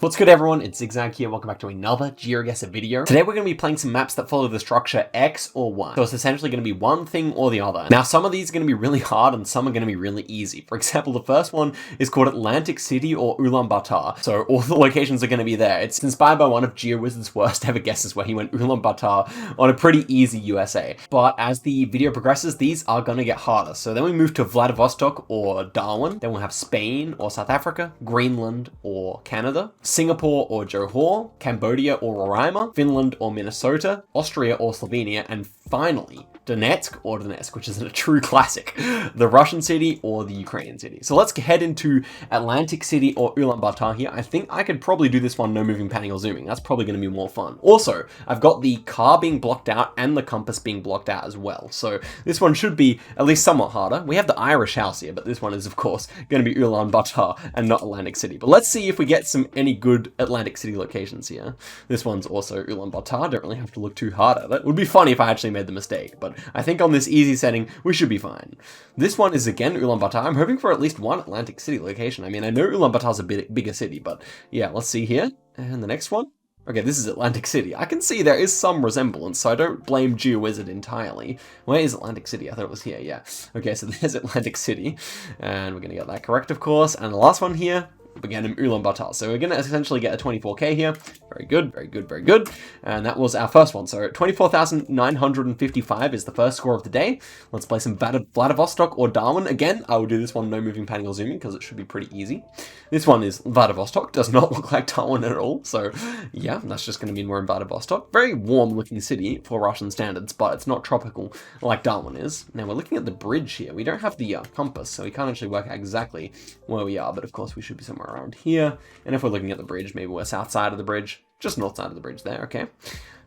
What's good everyone, it's Zigzag here, welcome back to another GeoGuessr video. Today we're going to be playing some maps that follow the structure X or Y. So it's essentially going to be one thing or the other. Now some of these are going to be really hard and some are going to be really easy. For example, the first one is called Atlantic City or Ulaanbaatar. So all the locations are going to be there. It's inspired by one of GeoWizard's worst ever guesses where he went Ulaanbaatar on a pretty easy USA. But as the video progresses, these are going to get harder. So then we move to Vladivostok or Darwin. Then we'll have Spain or South Africa, Greenland or Canada, Singapore or Johor, Cambodia or Roraima, Finland or Minnesota, Austria or Slovenia, and finally, Donetsk or Donetsk, which is a true classic, the Russian city or the Ukrainian city. So let's head into Atlantic City or Ulaanbaatar here. I think I could probably do this one no moving, panning, or zooming. That's probably going to be more fun. Also, I've got the car being blocked out and the compass being blocked out as well. So this one should be at least somewhat harder. We have the Irish house here, but this one is, of course, going to be Ulaanbaatar and not Atlantic City. But let's see if we get any good Atlantic City locations here. This one's also Ulaanbaatar. Don't really have to look too hard at it. It would be funny if I actually made the mistake, but I think on this easy setting, we should be fine. This one is again Ulaanbaatar. I'm hoping for at least one Atlantic City location. I mean, I know Ulaanbaatar's a bit bigger city, but yeah, let's see here. And the next one. Okay, this is Atlantic City. I can see there is some resemblance, so I don't blame GeoWizard entirely. Where is Atlantic City? I thought it was here, yeah. Okay, so there's Atlantic City, and we're gonna get that correct, of course. And the last one here, again in Ulaanbaatar. So we're going to essentially get a 24k here. Very good, very good, very good. And that was our first one. So 24,955 is the first score of the day. Let's play some Vladivostok or Darwin. Again, I will do this one no moving, panning, or zooming because it should be pretty easy. This one is Vladivostok. Does not look like Darwin at all. So yeah, that's just going to mean we're in Vladivostok. Very warm looking city for Russian standards, but it's not tropical like Darwin is. Now we're looking at the bridge here. We don't have the compass, so we can't actually work out exactly where we are, but of course we should be somewhere around here. And if we're looking at the bridge, maybe we're south side of the bridge, just north side of the bridge there. Okay,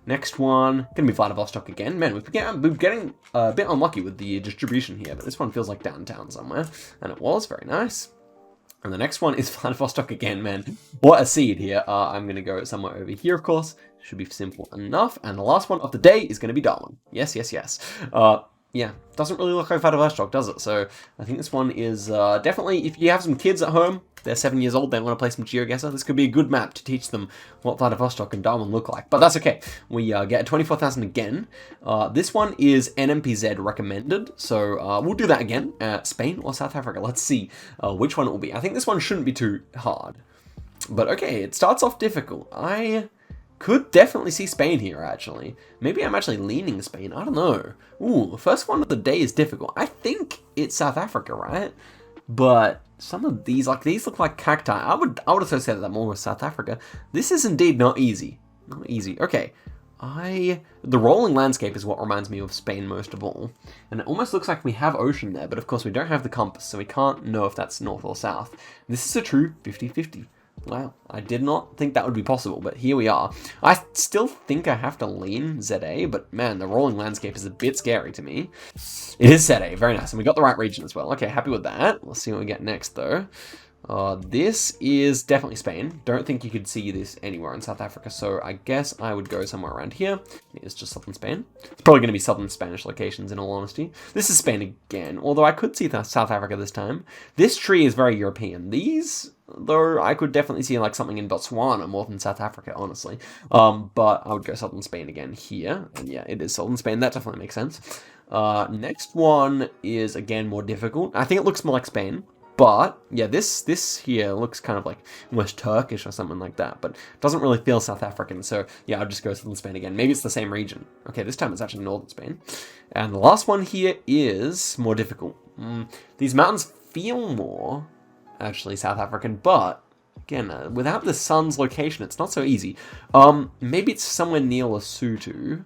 next one gonna be Vladivostok again. Man, we're getting a bit unlucky with the distribution here, but this one feels like downtown somewhere, and it was very nice. And the next one is Vladivostok again. Man, what a seed here. I'm gonna go somewhere over here, of course. Should be simple enough. And the last one of the day is gonna be Darwin. Yes, yes, yes. Yeah, doesn't really look like Vladivostok, does it? So I think this one is definitely, if you have some kids at home, they're 7 years old, they want to play some GeoGuessr, this could be a good map to teach them what Vladivostok and Darwin look like. But that's okay. We get a 24,000 again. This one is NMPZ recommended, so we'll do that again. Spain or South Africa? Let's see which one it will be. I think this one shouldn't be too hard. But okay, it starts off difficult. I could definitely see Spain here, actually. Maybe I'm actually leaning Spain. I don't know. Ooh, the first one of the day is difficult. I think it's South Africa, right? But some of these, like these look like cacti. I would associate that more with South Africa. This is indeed not easy. Not easy. Okay. The rolling landscape is what reminds me of Spain most of all. And it almost looks like we have ocean there, but of course we don't have the compass, so we can't know if that's north or south. This is a true 50-50. Wow, I did not think that would be possible, but here we are. I still think I have to lean ZA, but man, the rolling landscape is a bit scary to me. It is ZA, very nice, and we got the right region as well. Okay, happy with that. Let's see what we get next, though. This is definitely Spain. Don't think you could see this anywhere in South Africa, so I guess I would go somewhere around here. It's just southern Spain. It's probably going to be southern Spanish locations, in all honesty. This is Spain again, although I could see South Africa this time. This tree is very European. These, though, I could definitely see like something in Botswana more than South Africa, honestly. But I would go southern Spain again here. And yeah, it is southern Spain. That definitely makes sense. Next one is, again, more difficult. I think it looks more like Spain. But yeah, this here looks kind of like almost Turkish or something like that, but doesn't really feel South African. So yeah, I'll just go southern Spain again. Maybe it's the same region. Okay, this time it's actually northern Spain. And the last one here is more difficult. These mountains feel more actually South African, but again, without the sun's location, it's not so easy. Maybe it's somewhere near Lesotho.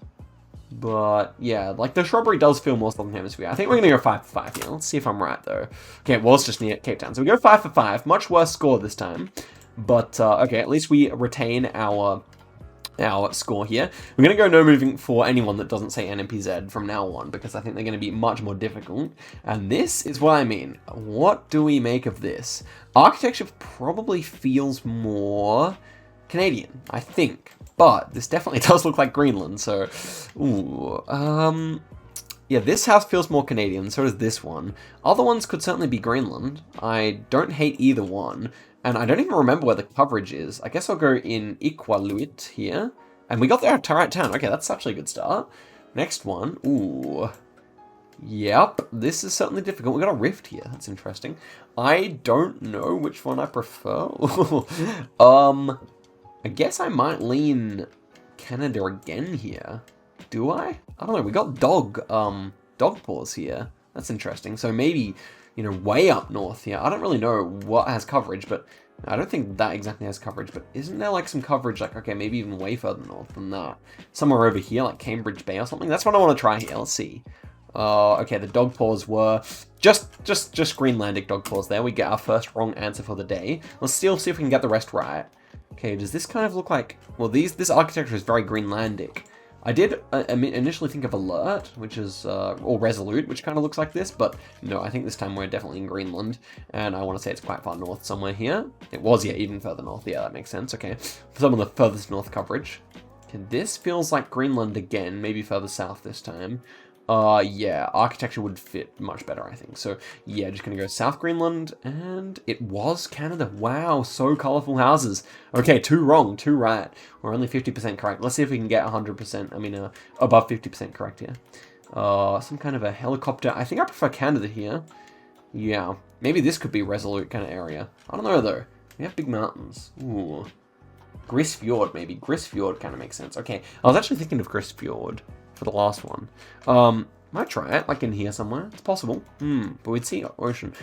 But yeah, like the shrubbery does feel more southern hemisphere. I think we're going to go 5 for 5 here. Let's see if I'm right though. Okay, well, it's just near Cape Town. So we go 5 for 5. Much worse score this time. But okay, at least we retain our score here. We're going to go no moving for anyone that doesn't say NMPZ from now on, because I think they're going to be much more difficult. And this is what I mean. What do we make of this? Architecture probably feels more Canadian, I think. But this definitely does look like Greenland, so, ooh, yeah, this house feels more Canadian, so does this one. Other ones could certainly be Greenland. I don't hate either one. And I don't even remember where the coverage is. I guess I'll go in Iqaluit here. And we got there to right town. Okay, that's actually a good start. Next one. Ooh. Yep, this is certainly difficult. We got a rift here. That's interesting. I don't know which one I prefer. I guess I might lean Canada again here. Do I? I don't know. We got dog paws here. That's interesting. So maybe, you know, way up north here. I don't really know what has coverage, but I don't think that exactly has coverage. But isn't there like some coverage, like, okay, maybe even way further north than that? Somewhere over here, like Cambridge Bay or something? That's what I want to try here. Let's see. Okay, the dog paws were just Greenlandic dog paws there. We get our first wrong answer for the day. Let's still see if we can get the rest right. Okay, does this kind of look like... Well, this architecture is very Greenlandic. I did initially think of alert, which is... or resolute, which kind of looks like this, but no, I think this time we're definitely in Greenland, and I want to say it's quite far north somewhere here. It was, yeah, even further north. Yeah, that makes sense. Okay, some of the furthest north coverage. Okay, this feels like Greenland again, maybe further south this time. Yeah, architecture would fit much better, I think. So, yeah, just gonna go South Greenland, and it was Canada. Wow, so colorful houses. Okay, 2 wrong, 2 right. We're only 50% correct. Let's see if we can get 100%, I mean, above 50% correct here. Some kind of a helicopter. I think I prefer Canada here. Yeah, maybe this could be Resolute kind of area. I don't know, though. We have big mountains. Ooh. Grisfjord, maybe. Grisfjord kind of makes sense. Okay, I was actually thinking of Grisfjord for the last one. Might try it, like in here somewhere. It's possible. But we'd see ocean.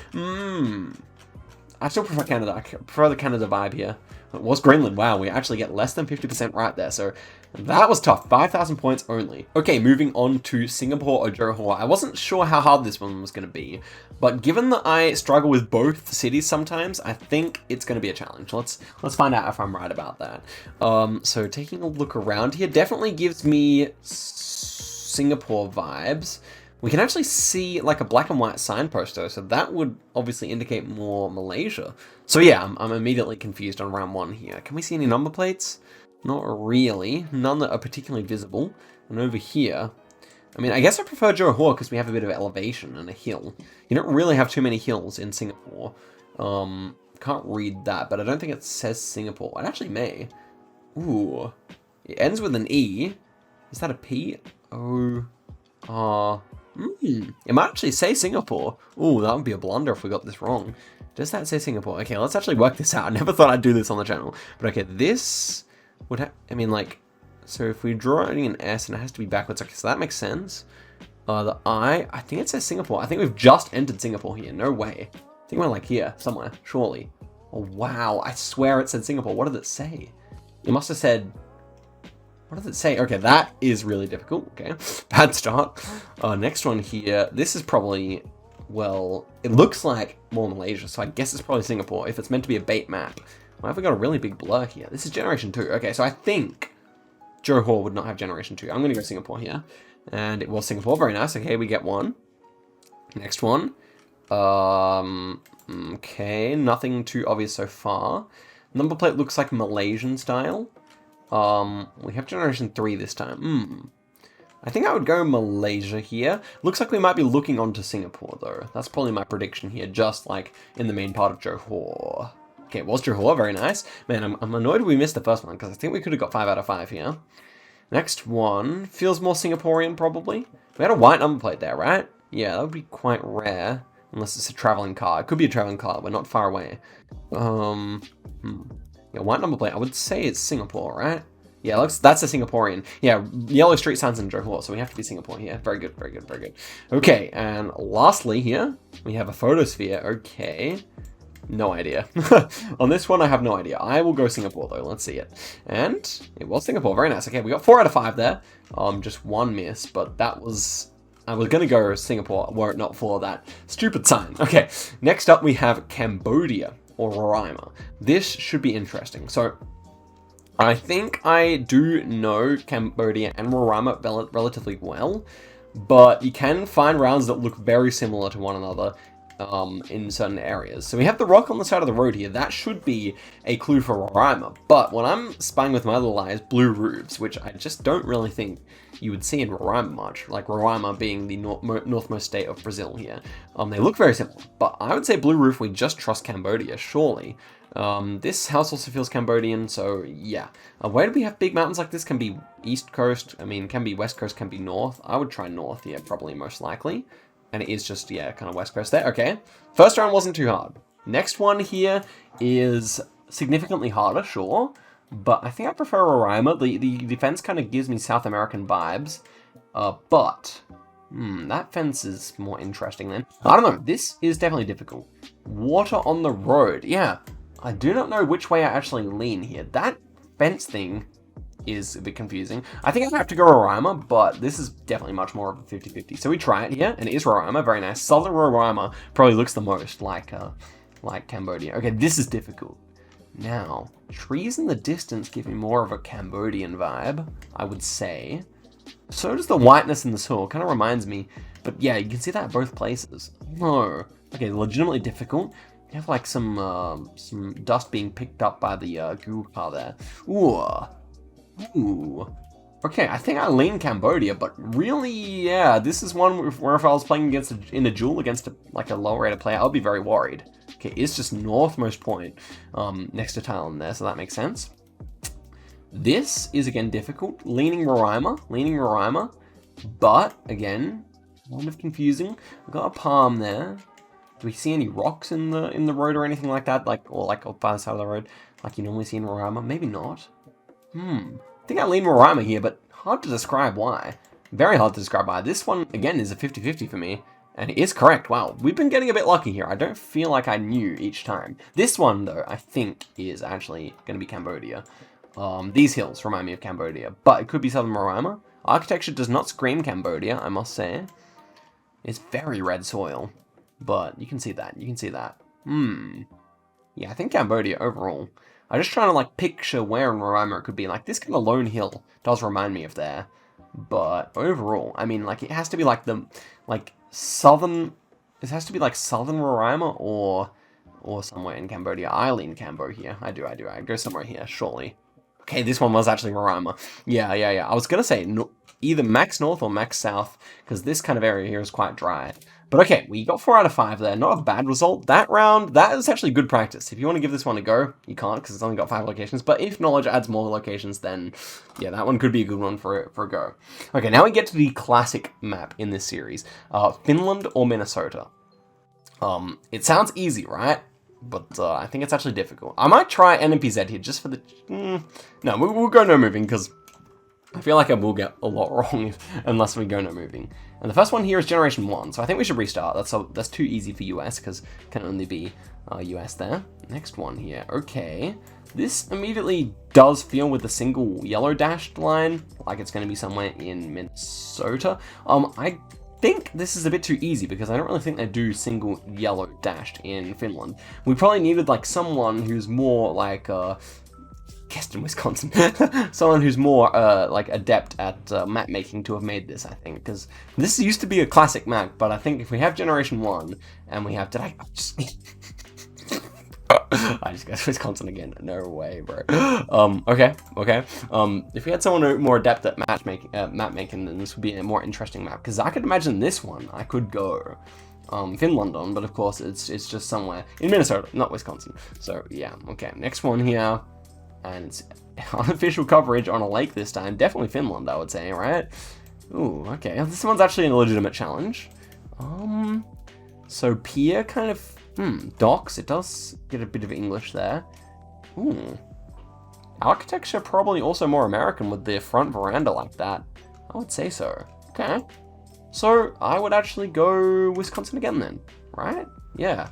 I still prefer Canada. I prefer the Canada vibe here. It was Greenland. Wow, we actually get less than 50% right there. So that was tough. 5,000 points only. Okay, moving on to Singapore or Johor. I wasn't sure how hard this one was going to be, but given that I struggle with both cities sometimes, I think it's going to be a challenge. Let's find out if I'm right about that. So taking a look around here definitely gives me Singapore vibes. We can actually see like a black and white signpost though, so that would obviously indicate more Malaysia. So yeah, I'm immediately confused on round 1 here. Can we see any number plates? Not really. None that are particularly visible. And over here, I mean, I guess I prefer Johor because we have a bit of elevation and a hill. You don't really have too many hills in Singapore. Can't read that, but I don't think it says Singapore. It actually may. Ooh. It ends with an E. Is that a P? O, R. It might actually say Singapore. Ooh, that would be a blunder if we got this wrong. Does that say Singapore? Okay, let's actually work this out. I never thought I'd do this on the channel. But okay, this would have... I mean, like... So if we draw only an S and it has to be backwards, okay, so that makes sense. The I think it says Singapore. I think we've just entered Singapore here. No way. I think we're like here, somewhere, surely. Oh, wow. I swear it said Singapore. What did it say? It must have said... What does it say? Okay, that is really difficult. Okay, bad start. Next one here. This is probably, well, it looks like more Malaysia, so I guess it's probably Singapore if it's meant to be a bait map. Why have we got a really big blur here? This is Generation 2. Okay, so I think Johor would not have Generation 2. I'm going to go Singapore here. And it was Singapore. Very nice. Okay, we get 1. Next one. Okay, nothing too obvious so far. Number plate looks like Malaysian style. We have Generation 3 this time. I think I would go Malaysia here. Looks like we might be looking onto Singapore, though. That's probably my prediction here, just like in the main part of Johor. Okay, it was Johor. Very nice. Man, I'm annoyed we missed the first one, because I think we could have got 5 out of 5 here. Next one. Feels more Singaporean, probably. We had a white number plate there, right? Yeah, that would be quite rare. Unless it's a traveling car. It could be a traveling car. We're not far away. Yeah, white number plate. I would say it's Singapore, right? Yeah, that's a Singaporean. Yeah, yellow street signs in Johor, so we have to be Singapore here. Very good, very good, very good. Okay, and lastly here, we have a photosphere. Okay. No idea. On this one, I have no idea. I will go Singapore, though. Let's see it. And it was Singapore. Very nice. Okay, we got 4 out of 5 there. Just 1 miss, but that was... I was going to go Singapore were it not for that stupid sign. Okay, next up we have Cambodia. Or Roraima. This should be interesting. So, I think I do know Cambodia and Roraima relatively well, but you can find rounds that look very similar to one another in certain areas. So we have the rock on the side of the road here. That should be a clue for Roraima. But what I'm spying with my little eye is blue roofs, which I just don't really think you would see in Roraima much. Like Roraima being the northmost state of Brazil here. They look very similar. But I would say blue roof, we just trust Cambodia, surely. This house also feels Cambodian, so yeah. Where do we have big mountains like this? Can be east coast, I mean, can be west coast, can be north. I would try north here, probably most likely. And it is just, yeah, kind of west coast there. Okay. First round wasn't too hard. Next one here is significantly harder, sure. But I think I prefer Roraima. The fence kind of gives me South American vibes. But that fence is more interesting then. I don't know. This is definitely difficult. Water on the road. Yeah. I do not know which way I actually lean here. That fence thing is a bit confusing. I think I have to go Roraima, but this is definitely much more of a 50-50. So we try it here, and it is Roraima. Very nice. Southern Roraima probably looks the most like Cambodia. Okay, this is difficult. Now, trees in the distance give me more of a Cambodian vibe, I would say. So does the whiteness in the soil. Kind of reminds me. But yeah, you can see that at both places. No. Okay, legitimately difficult. You have like some dust being picked up by the Google car there. Ooh. Okay, I think I lean Cambodia, but really, yeah, this is one where if I was playing in a duel against like a lower rated player, I would be very worried. Okay, it's just northmost point next to Thailand there, so that makes sense. This is again difficult. Leaning Roraima, but again, kind of confusing. We've got a palm there. Do we see any rocks in the road or anything like that? Or by the side of the road, like you normally see in Roraima? Maybe not. I think I lean Roraima here, but hard to describe why. Very hard to describe why. This one, again, is a 50-50 for me. And it is correct. Wow, we've been getting a bit lucky here. I don't feel like I knew each time. This one, though, I think is actually going to be Cambodia. These hills remind me of Cambodia, but it could be Southern Roraima. Architecture does not scream Cambodia, I must say. It's very red soil, but you can see that. Yeah, I think Cambodia overall. I'm just trying to like picture where in Roraima it could be. Like this kind of lone hill does remind me of there. But overall, I mean, like it has to be like southern. It has to be like southern Roraima or somewhere in Cambodia. I lean Cambo here. I do. I go somewhere here, surely. Okay, this one was actually Roraima. Yeah. I was gonna say either max north or max south because this kind of area here is quite dry. But okay, we got 4 out of 5 there. Not a bad result. That round, that is actually good practice. If you want to give this one a go, you can't because it's only got 5 locations. But if knowledge adds more locations, then yeah, that one could be a good one for a go. Okay, now we get to the classic map in this series. Finland or Minnesota. It sounds easy, right? But I think it's actually difficult. I might try NMPZ here just for the... No, we'll go no moving because I feel like I will get a lot wrong unless we go no moving. And the first one here is Generation 1, so I think we should restart. That's too easy for US, because it can only be US there. Next one here, okay. This immediately does feel with the single yellow dashed line, like it's going to be somewhere in Minnesota. I think this is a bit too easy, because I don't really think they do single yellow dashed in Finland. We probably needed like someone who's more like... guessed in Wisconsin. Someone who's more like adept at map making to have made this, I think, because this used to be a classic map, but I think if we have Generation 1 and we have... I just guessed Wisconsin again. No way, bro. Okay. If we had someone more adept at map making, then this would be a more interesting map, because I could imagine this one I could go Finland on, but of course it's just somewhere in Minnesota, not Wisconsin. So yeah, okay. Next one here. And it's unofficial coverage on a lake this time. Definitely Finland, I would say, right? Ooh, okay. This one's actually a legitimate challenge. So pier kind of... docks. It does get a bit of English there. Ooh. Architecture probably also more American with the front veranda like that. I would say so. Okay. So I would actually go Wisconsin again then, right? Yeah.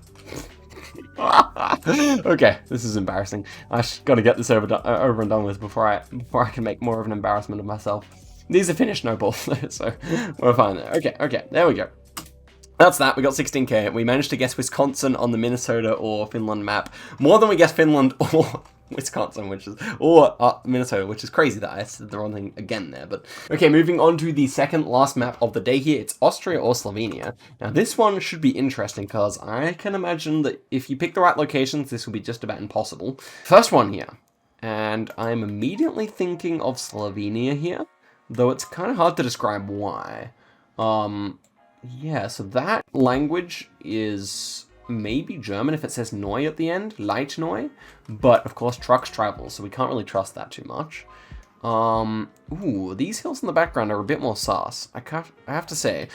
Okay, this is embarrassing. I just got to get this over and done with before I can make more of an embarrassment of myself. These are finished no balls, so we're fine there. Okay, there we go. That's that. We got 16k. We managed to guess Wisconsin on the Minnesota or Finland map. More than we guessed Finland or Wisconsin, or Minnesota, which is crazy that I said the wrong thing again there. But okay, moving on to the second last map of the day here. It's Austria or Slovenia. Now this one should be interesting because I can imagine that if you pick the right locations, this will be just about impossible. First one here. And I'm immediately thinking of Slovenia here, though it's kind of hard to describe why. Yeah, so that language is maybe German if it says Neu at the end, Light Neu, but of course trucks travel, so we can't really trust that too much. Ooh, these hills in the background are a bit more sus. I have to say.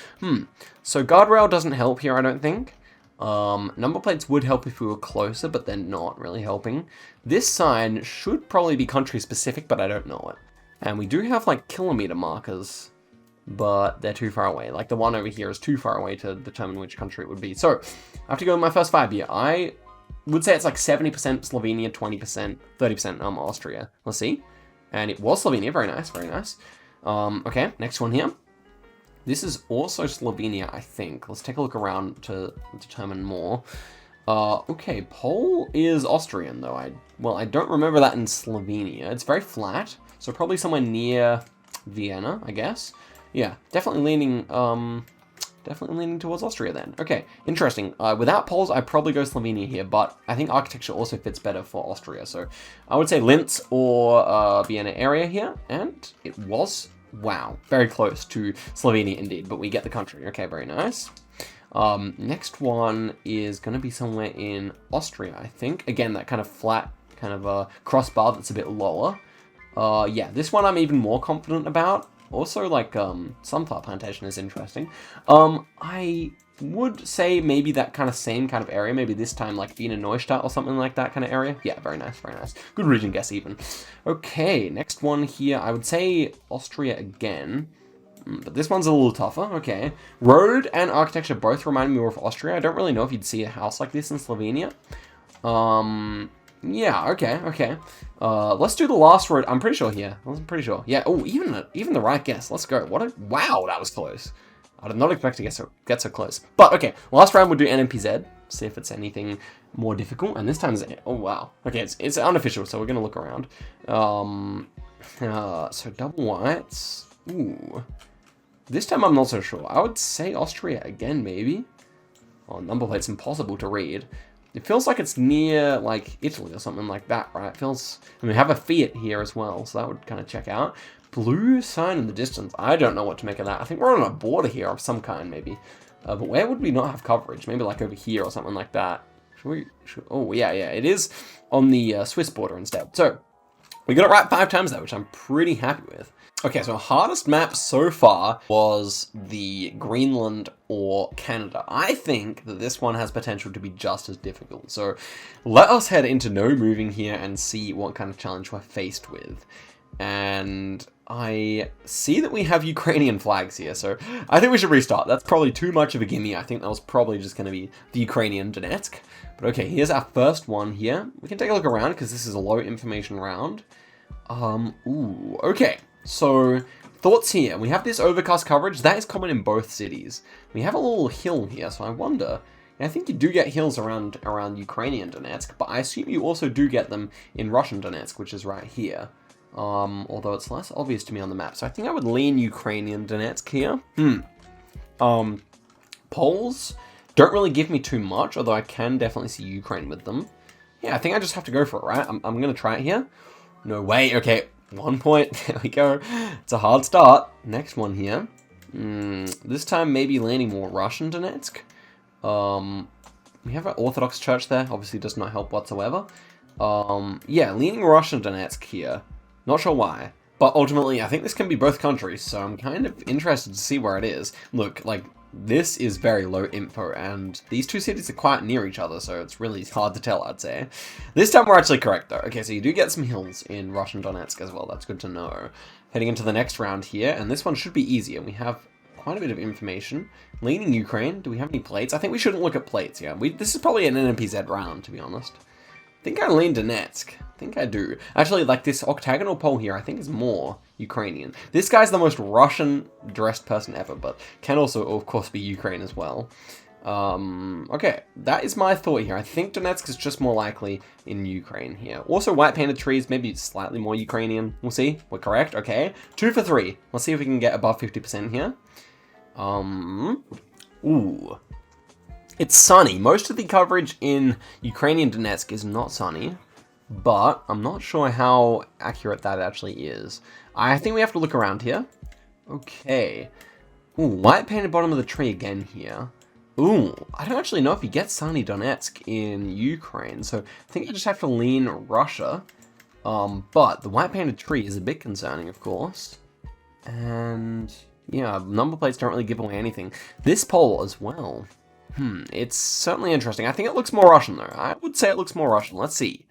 So guardrail doesn't help here, I don't think. Number plates would help if we were closer, but they're not really helping. This sign should probably be country specific, but I don't know it. And we do have like kilometer markers, but they're too far away. Like the one over here is too far away to determine which country it would be. So I have to go with my first 5 here. I would say it's like 70% Slovenia, 20%, 30% Austria. Let's see. And it was Slovenia. Very nice, very nice. Okay, next one here. This is also Slovenia, I think. Let's take a look around to determine more. Okay, Pole is Austrian, though. I don't remember that in Slovenia. It's very flat, so probably somewhere near Vienna, I guess. Yeah, definitely leaning towards Austria then. Okay, interesting. Without Poles, I'd probably go Slovenia here, but I think architecture also fits better for Austria. So I would say Linz or Vienna area here, and it was, wow, very close to Slovenia indeed, but we get the country. Okay, very nice. Next one is going to be somewhere in Austria, I think. Again, that kind of flat, kind of a crossbar that's a bit lower. Yeah, this one I'm even more confident about. Also, like, sunflower plantation is interesting. I would say maybe that kind of same kind of area. Maybe this time, like, Wiener Neustadt or something like that kind of area. Yeah, very nice, very nice. Good region guess, even. Okay, next one here. I would say Austria again. But this one's a little tougher. Okay. Road and architecture both remind me more of Austria. I don't really know if you'd see a house like this in Slovenia. Yeah, okay. Let's do the last road. I'm pretty sure here. I'm pretty sure. Yeah, oh, even the right guess. Let's go. Wow, that was close. I did not expect to get so close. But, okay, last round we'll do NMPZ. See if it's anything more difficult. And this time is, oh, wow. Okay, it's unofficial, so we're going to look around. So double whites. Ooh. This time I'm not so sure. I would say Austria again, maybe. Oh, number plate's impossible to read. It feels like it's near, like, Italy or something like that, right? It feels... And we have a Fiat here as well, so that would kind of check out. Blue sign in the distance. I don't know what to make of that. I think we're on a border here of some kind, maybe. But where would we not have coverage? Maybe, like, over here or something like that. Oh, yeah, it is on the Swiss border instead. So, we got it right 5 times, though, which I'm pretty happy with. Okay, so hardest map so far was the Greenland or Canada. I think that this one has potential to be just as difficult. So let us head into no moving here and see what kind of challenge we're faced with. And I see that we have Ukrainian flags here, so I think we should restart. That's probably too much of a gimme. I think that was probably just going to be the Ukrainian Donetsk. But okay, here's our first one here. We can take a look around because this is a low information round. Ooh, okay. So, thoughts here. We have this overcast coverage. That is common in both cities. We have a little hill here, so I wonder... I think you do get hills around Ukrainian Donetsk, but I assume you also do get them in Russian Donetsk, which is right here. Although it's less obvious to me on the map. So I think I would lean Ukrainian Donetsk here. Poles don't really give me too much, although I can definitely see Ukraine with them. Yeah, I think I just have to go for it, right? I'm going to try it here. No way. Okay. 1 point. There we go. It's a hard start. Next one here. This time maybe leaning more Russian Donetsk. We have an Orthodox church there. Obviously does not help whatsoever. Yeah, leaning Russian Donetsk here. Not sure why. But ultimately, I think this can be both countries. So I'm kind of interested to see where it is. Look, like, this is very low info, and these two cities are quite near each other, so it's really hard to tell, I'd say. This time we're actually correct, though. Okay, so you do get some hills in Russian Donetsk as well. That's good to know. Heading into the next round here, and this one should be easier. We have quite a bit of information. Leaning Ukraine. Do we have any plates? I think we shouldn't look at plates, yeah. This is probably an NMPZ round, to be honest. think I lean Donetsk. I think I do. Actually, like this octagonal pole here, I think is more Ukrainian. This guy's the most Russian dressed person ever, but can also, of course, be Ukraine as well. Okay, that is my thought here. I think Donetsk is just more likely in Ukraine here. Also, white painted trees, maybe slightly more Ukrainian. We'll see. We're correct. Okay, 2 for 3. Let's see if we can get above 50% here. Ooh. It's sunny. Most of the coverage in Ukrainian Donetsk is not sunny, but I'm not sure how accurate that actually is. I think we have to look around here. Okay. Ooh, white painted bottom of the tree again here. Ooh, I don't actually know if you get sunny Donetsk in Ukraine, so I think I just have to lean Russia. But the white painted tree is a bit concerning, of course. And yeah, number plates don't really give away anything. This pole as well. It's certainly interesting. I think it looks more Russian though. I would say it looks more Russian. Let's see.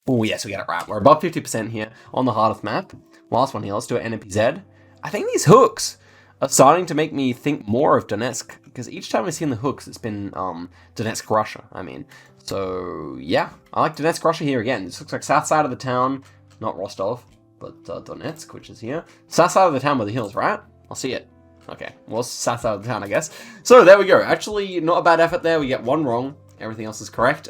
Oh yes, we got it right. We're above 50% here on the hardest map. Last one here, let's do it NMPZ. I think these hooks are starting to make me think more of Donetsk, because each time I've seen the hooks, it's been Donetsk, Russia, I mean. So, yeah, I like Donetsk, Russia here again. This looks like south side of the town, not Rostov, but Donetsk, which is here. South side of the town with the hills, right? I'll see it. Okay, well, south side of the town, I guess. So, there we go. Actually, not a bad effort there. We get one wrong. Everything else is correct.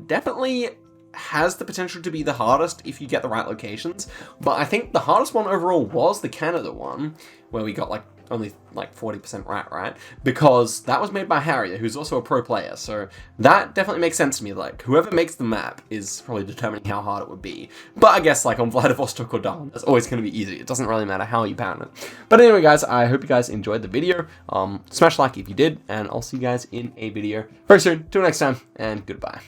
Definitely has the potential to be the hardest if you get the right locations, but I think the hardest one overall was the Canada one, where we got like only like 40% right? Because that was made by Harrier, who's also a pro player, so that definitely makes sense to me. Like, whoever makes the map is probably determining how hard it would be. But I guess like on Vladivostok or Dawn, that's always going to be easy. It doesn't really matter how you pound it. But anyway, guys, I hope you guys enjoyed the video. Smash like if you did, and I'll see you guys in a video very soon. Till next time, and goodbye.